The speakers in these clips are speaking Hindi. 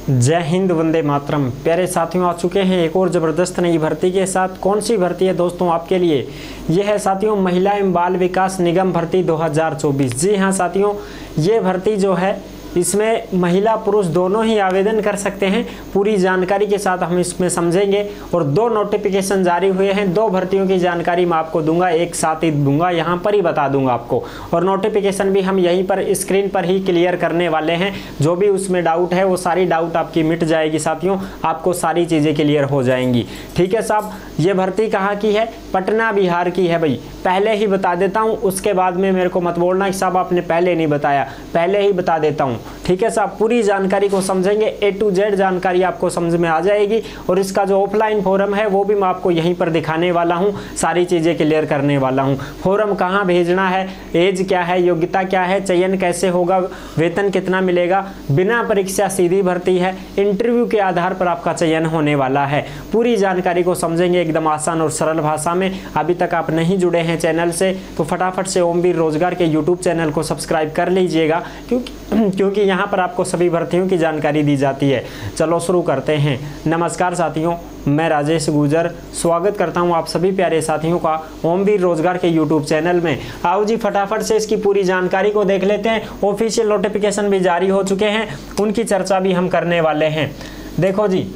जय हिंद, वंदे मातरम। प्यारे साथियों, आ चुके हैं एक और ज़बरदस्त नई भर्ती के साथ। कौन सी भर्ती है दोस्तों आपके लिए? यह है साथियों महिला एवं बाल विकास निगम भर्ती 2024। जी हाँ साथियों, ये भर्ती जो है इसमें महिला पुरुष दोनों ही आवेदन कर सकते हैं। पूरी जानकारी के साथ हम इसमें समझेंगे और दो नोटिफिकेशन जारी हुए हैं। दो भर्तियों की जानकारी मैं आपको दूंगा, एक साथ ही दूंगा, यहाँ पर ही बता दूंगा आपको। और नोटिफिकेशन भी हम यहीं पर स्क्रीन पर ही क्लियर करने वाले हैं। जो भी उसमें डाउट है वो सारी डाउट आपकी मिट जाएगी साथियों, आपको सारी चीज़ें क्लियर हो जाएंगी। ठीक है साहब, ये भर्ती कहाँ की है? पटना बिहार की है भाई। पहले ही बता देता हूँ, उसके बाद में मेरे को मत बोलना कि साहब आपने पहले नहीं बताया, पहले ही बता देता हूँ। ठीक है साहब, पूरी जानकारी को समझेंगे, A to Z जानकारी आपको समझ में आ जाएगी। और इसका जो ऑफलाइन फोरम है वो भी मैं आपको यहीं पर दिखाने वाला हूँ, सारी चीज़ें क्लियर करने वाला हूँ। फोरम कहाँ भेजना है, एज क्या है, योग्यता क्या है, चयन कैसे होगा, वेतन कितना मिलेगा, बिना परीक्षा सीधी भर्ती है, इंटरव्यू के आधार पर आपका चयन होने वाला है। पूरी जानकारी को समझेंगे एकदम आसान और सरल भाषा में। अभी तक आप नहीं जुड़े हैं चैनल से तो फटाफट से ओमवीर रोजगार के यूट्यूब चैनल को सब्सक्राइब कर लीजिएगा, क्योंकि यहाँ पर आपको सभी भर्तियों की जानकारी दी जाती है। चलो शुरू करते हैं। नमस्कार साथियों, मैं राजेश गुजर स्वागत करता हूँ आप सभी प्यारे साथियों का ओमवीर रोजगार के यूट्यूब चैनल में। आओ जी फटाफट से इसकी पूरी जानकारी को देख लेते हैं। ऑफिशियल नोटिफिकेशन भी जारी हो चुके हैं, उनकी चर्चा भी हम करने वाले हैं। देखो जी,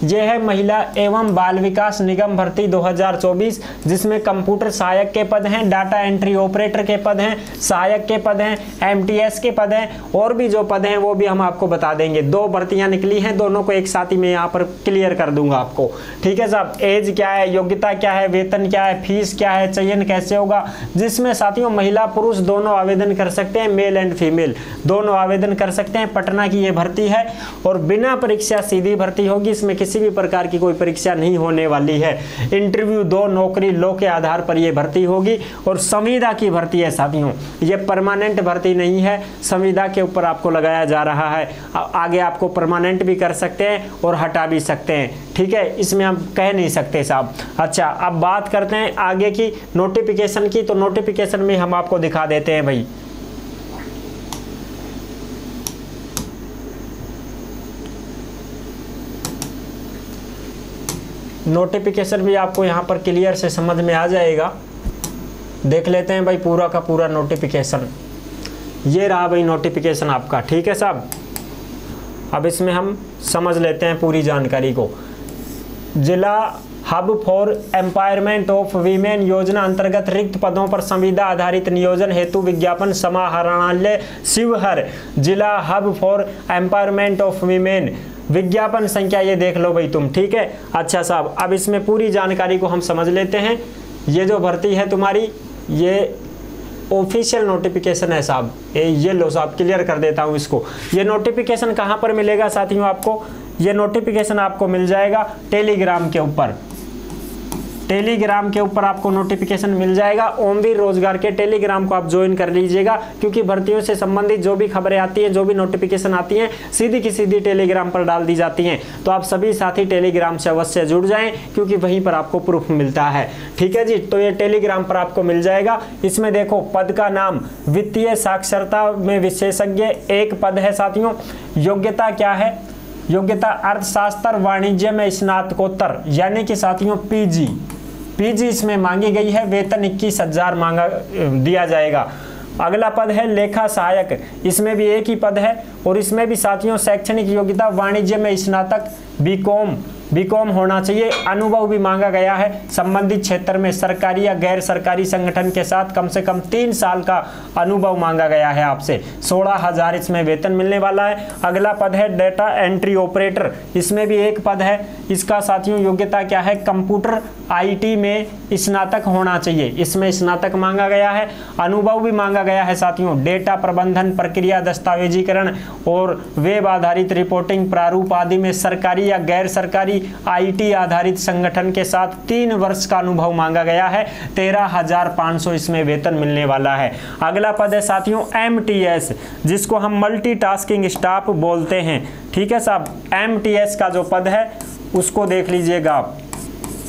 यह है महिला एवं बाल विकास निगम भर्ती 2024, जिसमें कंप्यूटर सहायक के पद हैं, डाटा एंट्री ऑपरेटर के पद हैं, सहायक के पद हैं, MTS के पद हैं, और भी जो पद हैं वो भी हम आपको बता देंगे। दो भर्तियां निकली हैं, दोनों को एक साथ ही मैं यहाँ पर क्लियर कर दूंगा आपको। ठीक है साहब, एज क्या है, योग्यता क्या है, वेतन क्या है, फीस क्या है, चयन कैसे होगा, जिसमें साथियों महिला पुरुष दोनों आवेदन कर सकते हैं, मेल एंड फीमेल दोनों आवेदन कर सकते हैं। पटना की ये भर्ती है और बिना परीक्षा सीधी भर्ती होगी। इसमें किसी भी प्रकार की कोई परीक्षा नहीं होने वाली है। इंटरव्यू दो नौकरी लो के आधार पर यह भर्ती होगी और संविदा की भर्ती है साथियों, यह परमानेंट भर्ती नहीं है, संविदा के ऊपर आपको लगाया जा रहा है। आगे आपको परमानेंट भी कर सकते हैं और हटा भी सकते हैं। ठीक है, इसमें हम कह नहीं सकते साहब। अच्छा, अब बात करते हैं आगे की नोटिफिकेशन की। तो नोटिफिकेशन में हम आपको दिखा देते हैं भाई। नोटिफिकेशन भी आपको यहाँ पर क्लियर से समझ में आ जाएगा। देख लेते हैं भाई पूरा का पूरा नोटिफिकेशन। ये रहा भाई नोटिफिकेशन आपका। ठीक है साहब, अब इसमें हम समझ लेते हैं पूरी जानकारी को। जिला hub for empowerment of women योजना अंतर्गत रिक्त पदों पर संविदा आधारित नियोजन हेतु विज्ञापन समाहरणालय शिवहर। जिला hub for empowerment of women, विज्ञापन संख्या ये देख लो भाई तुम। ठीक है, अच्छा साहब, अब इसमें पूरी जानकारी को हम समझ लेते हैं। ये जो भर्ती है तुम्हारी, ये ऑफिशियल नोटिफिकेशन है साहब। ये लो साहब, क्लियर कर देता हूँ इसको। ये नोटिफिकेशन कहाँ पर मिलेगा साथियों आपको? ये नोटिफिकेशन आपको मिल जाएगा टेलीग्राम के ऊपर। टेलीग्राम के ऊपर आपको नोटिफिकेशन मिल जाएगा। ओमवीर रोजगार के टेलीग्राम को आप ज्वाइन कर लीजिएगा, क्योंकि भर्तियों से संबंधित जो भी खबरें आती हैं, जो भी नोटिफिकेशन आती हैं, सीधी की सीधी टेलीग्राम पर डाल दी जाती हैं। तो आप सभी साथी टेलीग्राम से अवश्य जुड़ जाएं, क्योंकि वहीं पर आपको प्रूफ मिलता है। ठीक है जी, तो ये टेलीग्राम पर आपको मिल जाएगा। इसमें देखो पद का नाम वित्तीय साक्षरता में विशेषज्ञ एक पद है साथियों। योग्यता क्या है? योग्यता अर्थशास्त्र वाणिज्य में स्नातकोत्तर, यानी कि साथियों पीजी इसमें मांगी गई है। वेतन 21,000 मांगा दिया जाएगा। अगला पद है लेखा सहायक, इसमें भी एक ही पद है और इसमें भी साथियों शैक्षणिक योग्यता वाणिज्य में स्नातक बीकॉम होना चाहिए। अनुभव भी मांगा गया है। संबंधित क्षेत्र में सरकारी या गैर सरकारी संगठन के साथ कम से कम 3 साल का अनुभव मांगा गया है आपसे। 16,000 इसमें वेतन मिलने वाला है। अगला पद है डेटा एंट्री ऑपरेटर, इसमें भी एक पद है। इसका साथियों योग्यता क्या है? कंप्यूटर IT में स्नातक होना चाहिए, इसमें स्नातक मांगा गया है। अनुभव भी मांगा गया है साथियों। डेटा प्रबंधन, प्रक्रिया, दस्तावेजीकरण और वेब आधारित रिपोर्टिंग प्रारूप आदि में सरकारी या गैर सरकारी IT आधारित संगठन के साथ 3 वर्ष का अनुभव मांगा गया है। 13,500 इसमें वेतन मिलने वाला है। अगला पद है साथियों MTS, जिसको हम मल्टीटास्किंग स्टाफ बोलते हैं। ठीक है साहब, MTS का जो पद है उसको देख लीजिएगा आप।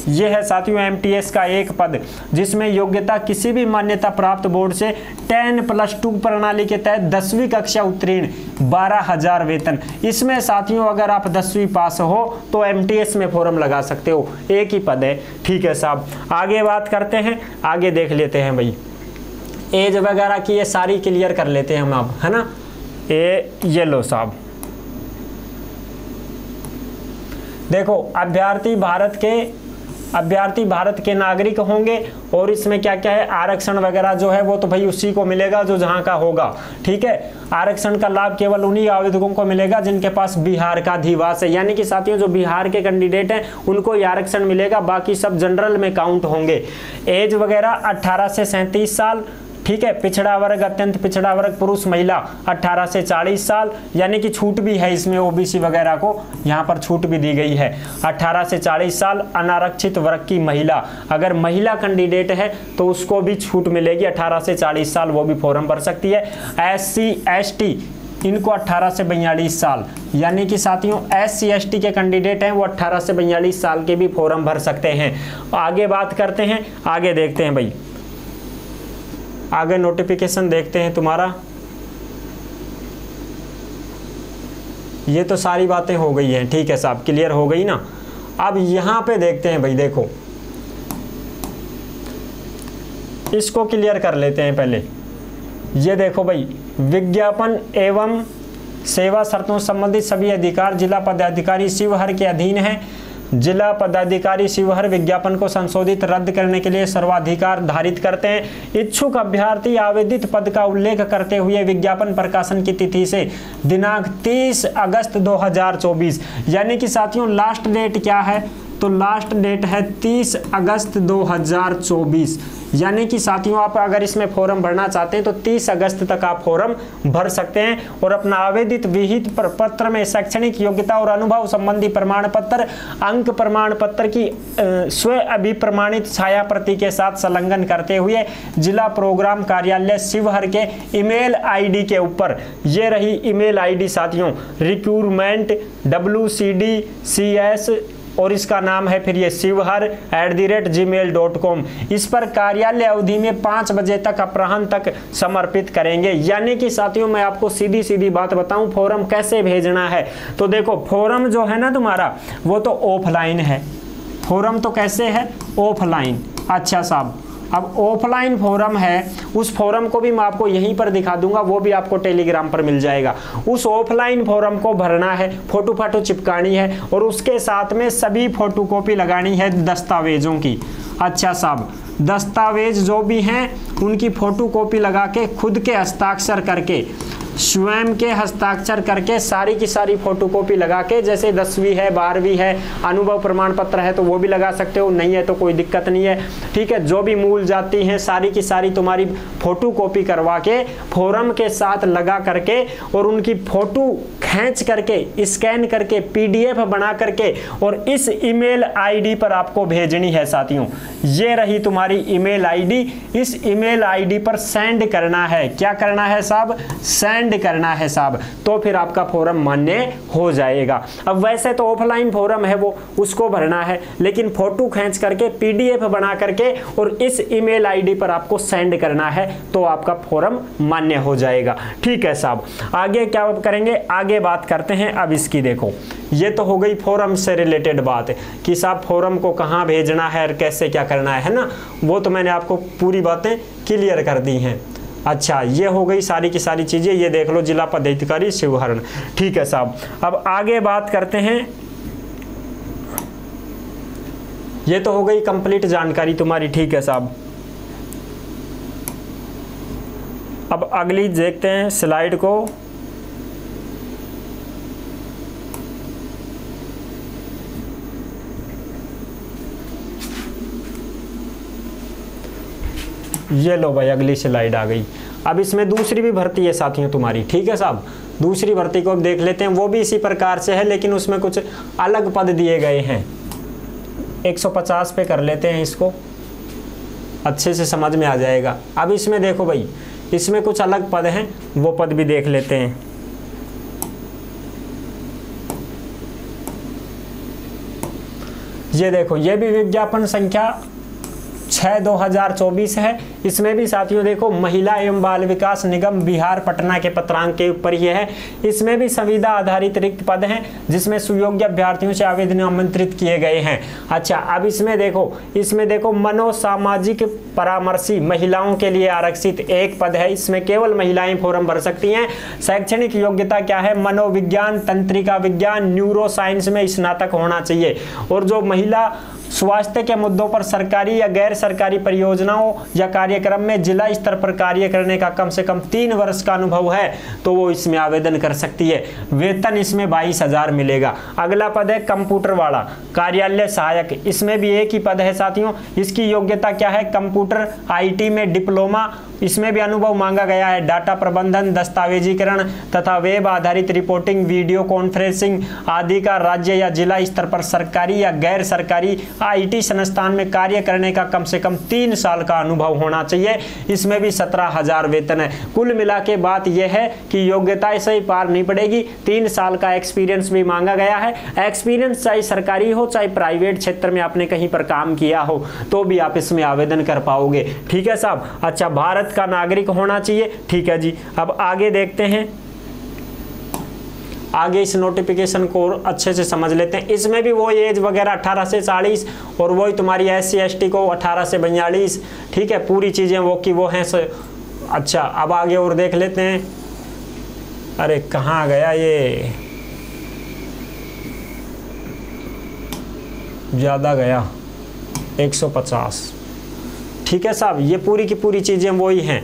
ये है साथियों एमटीएस का एक पद, जिसमें योग्यता किसी भी मान्यता प्राप्त बोर्ड से 10+2 प्रणाली के तहत 10वीं कक्षा उत्तीर्ण, 12,000 वेतन। इसमें साथियों अगर आप 10वीं पास हो तो एमटीएस में फॉर्म लगा सकते हो, एक ही पद है। ठीक है साहब, आगे बात करते हैं, आगे देख लेते हैं भाई एज वगैरह की, ये सारी क्लियर कर लेते हैं हम अब, है ना। ये लो साहब, देखो अभ्यर्थी भारत के नागरिक होंगे, और इसमें क्या क्या है, आरक्षण वगैरह जो है वो तो भाई उसी को मिलेगा जो जहां का होगा। ठीक है, आरक्षण का लाभ केवल उन्हीं आवेदकों को मिलेगा जिनके पास बिहार का अधिवास है, यानी कि साथियों जो बिहार के कैंडिडेट हैं उनको ये आरक्षण मिलेगा, बाकी सब जनरल में काउंट होंगे। एज वगैरह 18 से 37 साल। ठीक है, पिछड़ा वर्ग, अत्यंत पिछड़ा वर्ग, पुरुष महिला 18 से 40 साल, यानी कि छूट भी है इसमें, ओबीसी वगैरह को यहाँ पर छूट भी दी गई है। 18 से 40 साल अनारक्षित वर्ग की महिला, अगर महिला कैंडिडेट है तो उसको भी छूट मिलेगी, 18 से 40 साल वो भी फॉर्म भर सकती है। SC ST इनको 18 से 42 साल, यानी कि साथियों SC ST के कैंडिडेट हैं वो 18 से 42 साल के भी फॉर्म भर सकते हैं। आगे बात करते हैं, आगे देखते हैं भाई, आगे नोटिफिकेशन देखते हैं तुम्हारा। ये तो सारी बातें हो गई हैं, ठीक है साहब, क्लियर हो गई ना। अब यहां पे देखते हैं भाई, देखो इसको क्लियर कर लेते हैं पहले। ये देखो भाई, विज्ञापन एवं सेवा शर्तों संबंधित सभी अधिकार जिला पदाधिकारी शिवहर के अधीन है। जिला पदाधिकारी शिवहर विज्ञापन को संशोधित रद्द करने के लिए सर्वाधिकार धारित करते हैं। इच्छुक अभ्यर्थी आवेदित पद का उल्लेख करते हुए विज्ञापन प्रकाशन की तिथि से दिनांक 30 अगस्त 2024, यानी कि साथियों लास्ट डेट क्या है, तो लास्ट डेट है 30 अगस्त 2024, यानी कि साथियों आप अगर इसमें फॉर्म भरना चाहते हैं तो 30 अगस्त तक आप फॉर्म भर सकते हैं, और अपना आवेदित विहित पत्र में शैक्षणिक योग्यता और अनुभव संबंधी प्रमाण पत्र, अंक प्रमाण पत्र की स्व अभिप्रमाणित छाया प्रति के साथ संलग्न करते हुए जिला प्रोग्राम कार्यालय शिवहर के ईमेल आईडी के ऊपर, ये रही ईमेल आईडी साथियों, रिक्रूटमेंट WCDCS और इसका नाम है फिर ये शिवहर@gmail.com, इस पर कार्यालय अवधि में 5 बजे तक अपराह्न तक समर्पित करेंगे। यानी कि साथियों मैं आपको सीधी सीधी बात बताऊं, फॉर्म कैसे भेजना है, तो देखो फॉर्म जो है ना तुम्हारा वो तो ऑफलाइन है, फॉर्म तो कैसे है, ऑफलाइन। अच्छा साहब, अब ऑफलाइन फॉर्म है, उस फॉर्म को भी मैं आपको यहीं पर दिखा दूंगा, वो भी आपको टेलीग्राम पर मिल जाएगा। उस ऑफलाइन फॉर्म को भरना है, फोटो फाटो चिपकानी है, और उसके साथ में सभी फोटोकॉपी लगानी है दस्तावेजों की। अच्छा साहब, दस्तावेज जो भी हैं उनकी फोटोकॉपी लगा के खुद के हस्ताक्षर करके, स्वयं के हस्ताक्षर करके सारी की सारी फोटोकॉपी लगा के, जैसे 10वीं है 12वीं है, अनुभव प्रमाण पत्र है तो वो भी लगा सकते हो, नहीं है तो कोई दिक्कत नहीं है। ठीक है, जो भी मूल जाति हैं सारी की सारी तुम्हारी फोटोकॉपी करवा के फॉर्म के साथ लगा करके, और उनकी फोटो खींच करके स्कैन करके PDF बना करके और इस ईमेल आईडी पर आपको भेजनी है साथियों। ये रही तुम्हारी ईमेल आईडी, इस ईमेल आईडी पर सेंड करना है। क्या करना है साहब, सेंड करना है साहब, तो फिर आपका फॉर्म मान्य हो जाएगा। अब वैसे तो ऑफलाइन फॉर्म है वो, उसको भरना है, लेकिन फोटो खींच करके PDF बना करके और इस ईमेल आईडी पर आपको सेंड करना है, तो आपका फॉर्म मान्य हो जाएगा। ठीक है साहब, आगे क्या करेंगे, आगे बात करते हैं। अब इसकी देखो, ये तो हो गई फॉर्म से रिलेटेड बात कि साहब फॉर्म को कहाँ भेजना है और कैसे क्या करना है ना, वो तो मैंने आपको पूरी बातें क्लियर कर दी हैं। अच्छा, ये हो गई सारी की सारी चीज़ें, ये देख लो जिला पदाधिकारी शिवहर। ठीक है साहब, अब आगे बात करते हैं। ये तो हो गई कंप्लीट जानकारी तुम्हारी। ठीक है साहब, अब अगली देखते हैं स्लाइड को। ये लो भाई, अगली स्लाइड आ गई। अब इसमें दूसरी भी भर्ती है साथियों तुम्हारी। ठीक है साहब, दूसरी भर्ती को अब देख लेते हैं, वो भी इसी प्रकार से है, लेकिन उसमें कुछ अलग पद दिए गए हैं। 150 पे कर लेते हैं इसको, अच्छे से समझ में आ जाएगा। अब इसमें देखो भाई, इसमें कुछ अलग पद हैं, वो पद भी देख लेते हैं। ये देखो, ये भी विज्ञापन संख्या 6/2024 है। इसमें भी साथियों देखो महिला एवं बाल विकास निगम बिहार पटना के पत्रांक के ऊपर ये है। इसमें भी संविदा आधारित रिक्त पद हैं जिसमें सुयोग्य अभ्यर्थियों से आवेदन आमंत्रित किए गए हैं। अच्छा, अब इसमें देखो मनोसामाजिक परामर्शी महिलाओं के लिए आरक्षित एक पद है। इसमें केवल महिलाएं फॉर्म भर सकती हैं। शैक्षणिक योग्यता क्या है? मनोविज्ञान, तंत्रिका विज्ञान, न्यूरो साइंस में स्नातक होना चाहिए। और जो महिला स्वास्थ्य के मुद्दों पर सरकारी या गैर सरकारी परियोजनाओं या कार्यक्रम में जिला स्तर पर कार्य करने का कम से कम 3 वर्ष का अनुभव है तो वो इसमें आवेदन कर सकती है। वेतन इसमें 22,000 मिलेगा। अगला पद है कंप्यूटर वाला कार्यालय सहायक। इसमें भी एक ही पद है साथियों। इसकी योग्यता क्या है? कंप्यूटर IT में डिप्लोमा। इसमें भी अनुभव मांगा गया है। डाटा प्रबंधन, दस्तावेजीकरण तथा वेब आधारित रिपोर्टिंग, वीडियो कॉन्फ्रेंसिंग आदि का राज्य या जिला स्तर पर सरकारी या गैर सरकारी IT संस्थान में कार्य करने का कम से कम 3 साल का अनुभव होना चाहिए। इसमें भी 17,000 वेतन है। कुल मिला के बात यह है कि योग्यता से ही पार नहीं पड़ेगी, 3 साल का एक्सपीरियंस भी मांगा गया है। एक्सपीरियंस चाहे सरकारी हो चाहे प्राइवेट क्षेत्र में आपने कहीं पर काम किया हो तो भी आप इसमें आवेदन कर पाओगे। ठीक है साहब। अच्छा, भारत का नागरिक होना चाहिए। ठीक है जी। अब आगे देखते हैं, आगे इस नोटिफिकेशन को अच्छे से समझ लेते हैं। इसमें भी वो एज वगैरह 18 से 40 और वही तुम्हारी SC ST को 18 से 42। ठीक है, पूरी चीज़ें वो की वो हैं। अच्छा, अब आगे और देख लेते हैं। अरे कहाँ गया ये, ज़्यादा गया, 150। ठीक है साहब, ये पूरी की पूरी चीज़ें वही हैं।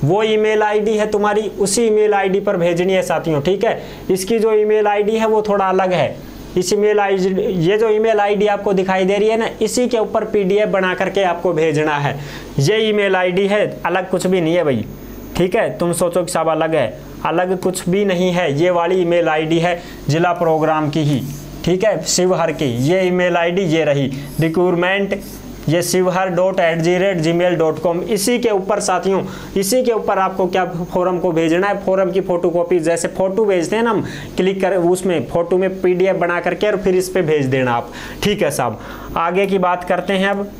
वो ईमेल आईडी है तुम्हारी, उसी ईमेल आईडी पर भेजनी है साथियों। ठीक है, इसकी जो ईमेल आईडी है वो थोड़ा अलग है। इस ईमेल आईडी, ये जो ईमेल आईडी आपको दिखाई दे रही है ना, इसी के ऊपर PDF बना करके आपको भेजना है। ये ईमेल आईडी है, अलग कुछ भी नहीं है भाई। ठीक है, तुम सोचो कि सब अलग है, अलग कुछ भी नहीं है। ये वाली ईमेल आईडी है जिला प्रोग्राम की ही। ठीक है, शिवहर की ये ईमेल आईडी ये रही। रिक्रूटमेंट ये शिवहर.@gmail.com। इसी के ऊपर साथियों, इसी के ऊपर आपको क्या फॉर्म को भेजना है। फॉर्म की फोटोकॉपी, जैसे फोटो भेजते हैं ना हम, क्लिक कर उसमें फोटो में PDF बना करके और फिर इस पे भेज देना आप। ठीक है साहब, आगे की बात करते हैं। अब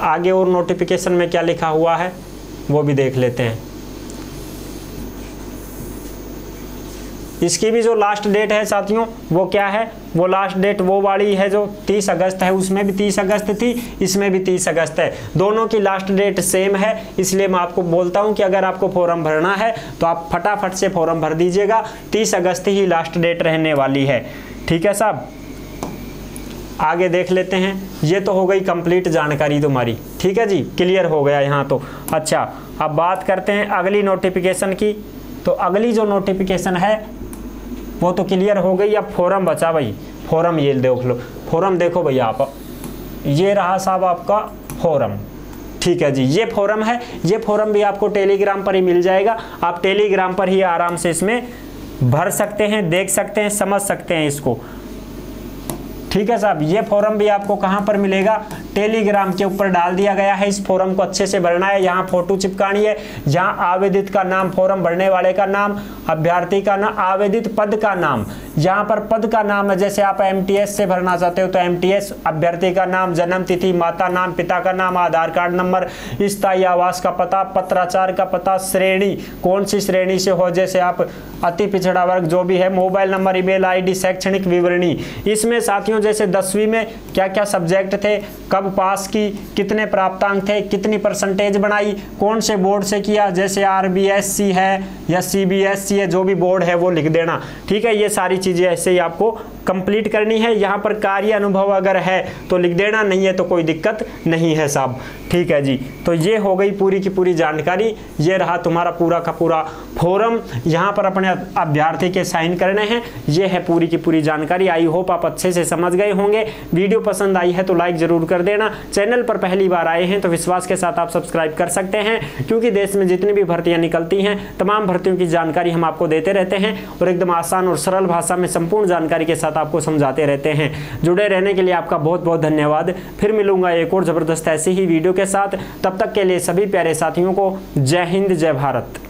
आगे और नोटिफिकेशन में क्या लिखा हुआ है वो भी देख लेते हैं। इसकी भी जो लास्ट डेट है साथियों वो क्या है? वो लास्ट डेट वो वाली है जो 30 अगस्त है। उसमें भी 30 अगस्त थी, इसमें भी 30 अगस्त है। दोनों की लास्ट डेट सेम है। इसलिए मैं आपको बोलता हूं कि अगर आपको फॉर्म भरना है तो आप फटाफट से फॉर्म भर दीजिएगा। 30 अगस्त ही लास्ट डेट रहने वाली है। ठीक है साहब, आगे देख लेते हैं। ये तो हो गई कंप्लीट जानकारी तुम्हारी। ठीक है जी, क्लियर हो गया यहाँ तो। अच्छा, अब बात करते हैं अगली नोटिफिकेशन की। तो अगली जो नोटिफिकेशन है वो तो क्लियर हो गई। अब फॉर्म बचा भाई। फॉर्म ये देख लो, फॉर्म देखो भैया आप, ये रहा साहब आपका फॉर्म। ठीक है जी, ये फॉर्म है। ये फॉर्म भी आपको टेलीग्राम पर ही मिल जाएगा। आप टेलीग्राम पर ही आराम से इसमें भर सकते हैं, देख सकते हैं, समझ सकते हैं इसको। ठीक है साहब, ये फॉर्म भी आपको कहाँ पर मिलेगा? टेलीग्राम के ऊपर डाल दिया गया है। इस फॉर्म को अच्छे से भरना है। यहाँ फोटो चिपकानी है। यहाँ आवेदित का नाम, फॉर्म भरने वाले का नाम, अभ्यर्थी का नाम, आवेदित पद का नाम। यहाँ पर पद का नाम है, जैसे आप MTS से भरना चाहते हो तो MTS, अभ्यर्थी का नाम, जन्म तिथि, माता नाम, पिता का नाम, आधार कार्ड नंबर, स्थायी आवास का पता, पत्राचार का पता, श्रेणी कौन सी श्रेणी से हो, जैसे आप अति पिछड़ा वर्ग जो भी है, मोबाइल नंबर, ईमेल ID, शैक्षणिक विवरणी। इसमें साथियों जैसे 10वीं में क्या क्या सब्जेक्ट थे, कब पास की, कितने प्राप्तांक थे, कितनी परसेंटेज बनाई, कौन से बोर्ड से किया, जैसे RBSC है या CBSC है, जो भी बोर्ड है वो लिख देना। ठीक है, ये सारी चीज़ें ऐसे ही आपको कंप्लीट करनी है। यहाँ पर कार्य अनुभव अगर है तो लिख देना, नहीं है तो कोई दिक्कत नहीं है साहब। ठीक है जी, तो ये हो गई पूरी की पूरी जानकारी। ये रहा तुम्हारा पूरा का पूरा फॉर्म। यहाँ पर अपने अभ्यर्थी के साइन करने हैं। ये है पूरी की पूरी जानकारी। आई होप आप अच्छे से समझ गए होंगे। वीडियो पसंद आई है तो लाइक जरूर कर देना। चैनल पर पहली बार आए हैं तो विश्वास के साथ आप सब्सक्राइब कर सकते हैं, क्योंकि देश में जितनी भी भर्तियां निकलती हैं तमाम भर्तियों की जानकारी हम आपको देते रहते हैं और एकदम आसान और सरल भाषा में संपूर्ण जानकारी के साथ आपको समझाते रहते हैं। जुड़े रहने के लिए आपका बहुत बहुत धन्यवाद। फिर मिलूंगा एक और जबरदस्त ऐसी ही वीडियो के साथ। तब तक के लिए सभी प्यारे साथियों को जय हिंद, जय भारत।